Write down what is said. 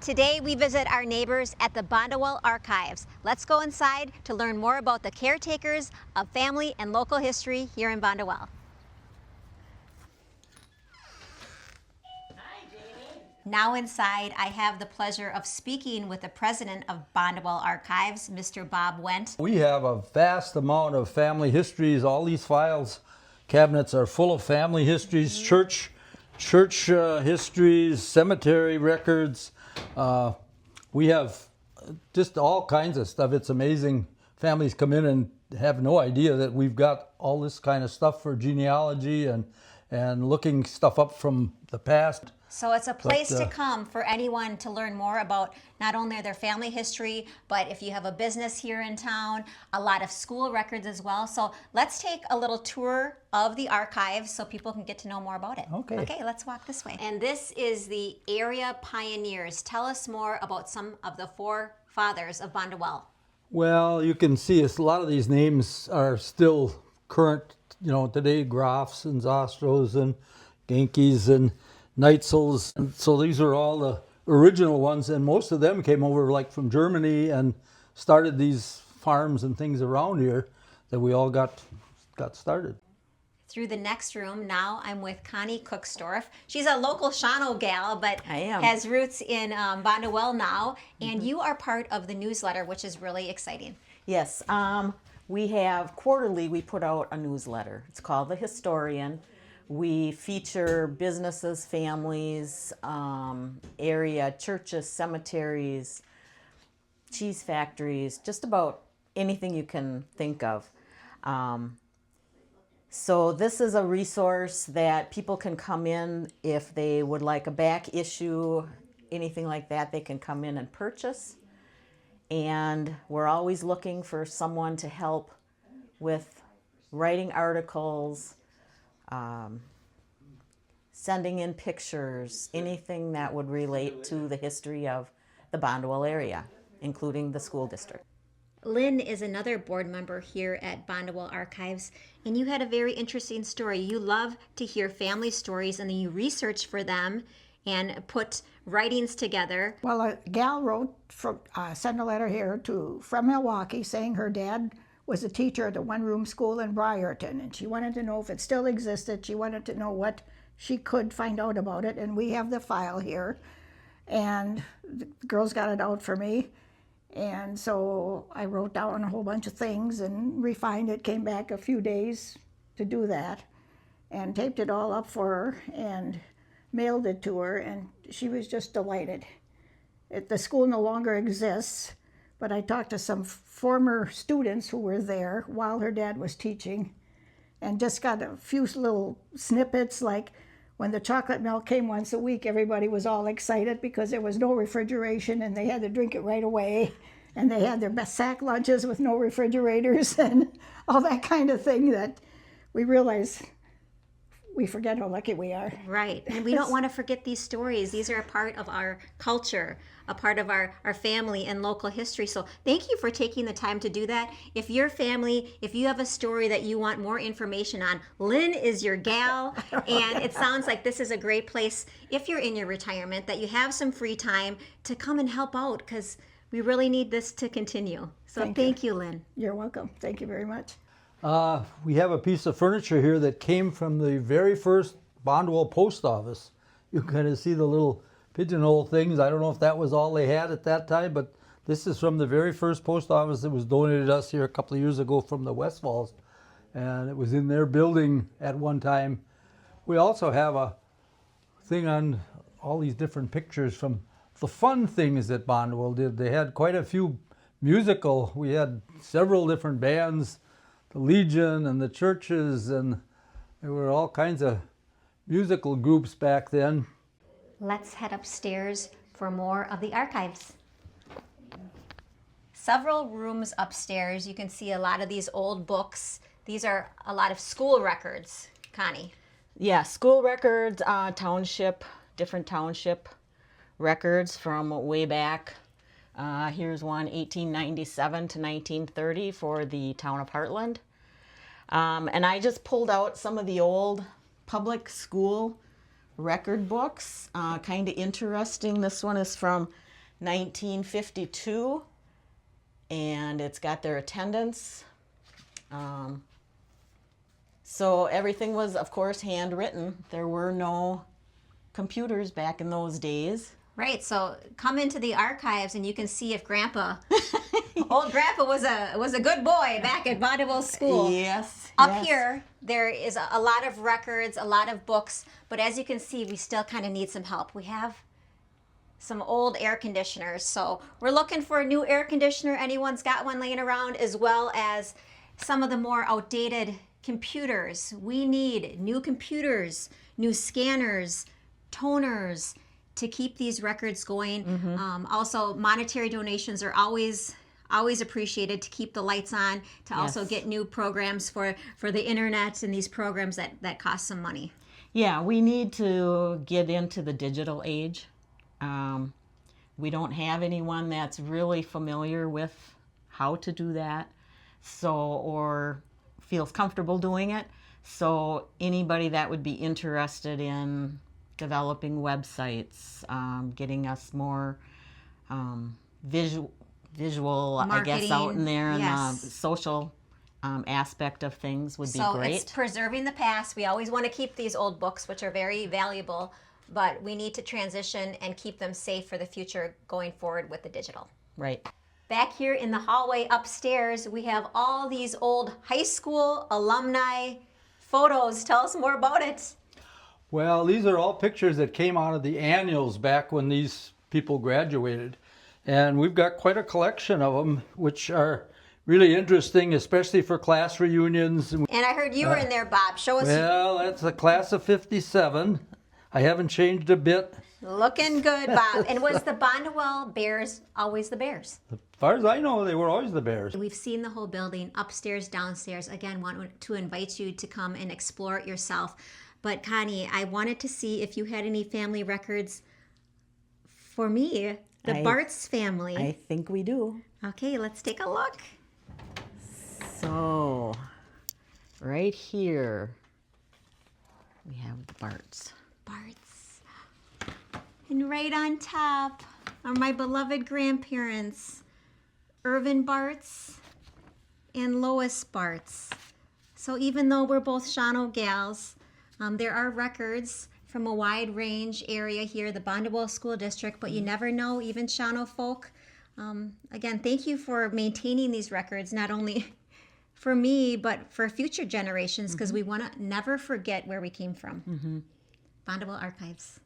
Today we visit our neighbors at the Bonduel Archives. Let's go inside to learn more about the caretakers of family and local history here in Bonduel. Now inside, I have the pleasure of speaking with the president of Bonduel Archives, Mr. Bob Wendt. We have a vast amount of family histories. All these files cabinets are full of family histories, church histories, cemetery records. We have just all kinds of stuff. It's amazing. Families come in and have no idea that we've got all this kind of stuff for genealogy and looking stuff up from the past. So it's a place to come for anyone to learn more about not only their family history, but if you have a business here in town, a lot of school records as well. So let's take a little tour of the archives so people can get to know more about it. Okay, let's walk this way. And this is the area pioneers. Tell us more about some of the forefathers of Bonduel. Well, you can see a lot of these names are still current, today, Grafs and Zostros and Genkes and Neitzel's. And so these are all the original ones, and most of them came over like from Germany and started these farms and things around here that we all got started. Through the next room, now I'm with Connie Cookstorff. She's a local Shawano gal, but has roots in Bonduel now, and you are part of the newsletter, which is really exciting. Yes, we have quarterly, we put out a newsletter. It's called The Historian. We feature businesses, families, area, churches, cemeteries, cheese factories, just about anything you can think of. So this is a resource that people can come in if they would like a back issue, anything like that, they can come in and purchase. And we're always looking for someone to help with writing articles, sending in pictures, anything that would relate to the history of the Bonduel area, including the school district. Lynn is another board member here at Bonduel Archives, and you had a very interesting story. You love to hear family stories, and then you research for them and put writings together. Well, a gal wrote, sent a letter here from Milwaukee saying her dad was a teacher at a one-room school in Briarton, and she wanted to know if it still existed. She wanted to know what she could find out about it, and we have the file here. And the girls got it out for me, and so I wrote down a whole bunch of things and refined it, came back a few days to do that, and taped it all up for her and mailed it to her, and she was just delighted. The school no longer exists, but I talked to some former students who were there while her dad was teaching and just got a few little snippets, like when the chocolate milk came once a week, everybody was all excited because there was no refrigeration and they had to drink it right away. And they had their best sack lunches with no refrigerators and all that kind of thing that we realize we forget how lucky we are. Right, and we don't want to forget these stories. These are a part of our culture, a part of our family and local history. So thank you for taking the time to do that. If your family, if you have a story that you want more information on, Lynn is your gal, and it sounds like this is a great place, if you're in your retirement, that you have some free time to come and help out, because we really need this to continue. So thank you, Lynn. You're welcome. Thank you very much. We have a piece of furniture here that came from the very first Bonduel post office. You can kind of see the little pigeonhole things. I don't know if that was all they had at that time, but this is from the very first post office that was donated to us here a couple of years ago from the Westfalls. And it was in their building at one time. We also have a thing on all these different pictures from the fun things that Bonduel did. They had quite a few musical. We had several different bands, the Legion and the churches, and there were all kinds of musical groups back then. Let's head upstairs for more of the archives. Several rooms upstairs. You can see a lot of these old books. These are a lot of school records, Connie. Yeah, school records, different township records from way back. Here's one, 1897 to 1930 for the town of Heartland. And I just pulled out some of the old public school record books, kind of interesting. This one is from 1952, and it's got their attendance. So everything was, of course, handwritten. There were no computers back in those days. Right, so come into the archives and you can see if Grandpa, old Grandpa was a good boy back at Bonduel School. Yes. Up yes. here, there is a lot of records, a lot of books, but as you can see, we still kind of need some help. We have some old air conditioners, so we're looking for a new air conditioner. Anyone's got one laying around, as well as some of the more outdated computers. We need new computers, new scanners, toners, to keep these records going. Also, monetary donations are always appreciated to keep the lights on, to also Yes. get new programs for the internet and these programs that cost some money. Yeah, we need to get into the digital age. We don't have anyone that's really familiar with how to do that, or feels comfortable doing it. So anybody that would be interested in developing websites, getting us more visual, I guess, out in Marketing, there, and yes. the social aspect of things would be So great. it's preserving the past. We always want to keep these old books, which are very valuable, but we need to transition and keep them safe for the future going forward with the digital. Right. Back here in the hallway upstairs, we have all these old high school alumni photos. Tell us more about it. Well, these are all pictures that came out of the annuals back when these people graduated. And we've got quite a collection of them, which are really interesting, especially for class reunions. And I heard you were in there, Bob. Show us. Well, that's the class of 57. I haven't changed a bit. Looking good, Bob. And was the Bonduel Bears always the Bears? As far as I know, they were always the Bears. We've seen the whole building, upstairs, downstairs. Again, want to invite you to come and explore it yourself. But Connie, I wanted to see if you had any family records for me, the Bartz family. I think we do. Okay, let's take a look. So, right here, we have the Bartz. Bartz. And right on top are my beloved grandparents, Irvin Bartz and Lois Bartz. So even though we're both Shawano gals, there are records from a wide range area here, the Bonduel School District, but you never know, even Shawano folk. Again, thank you for maintaining these records, not only for me, but for future generations, because we want to never forget where we came from. Bonduel Archives.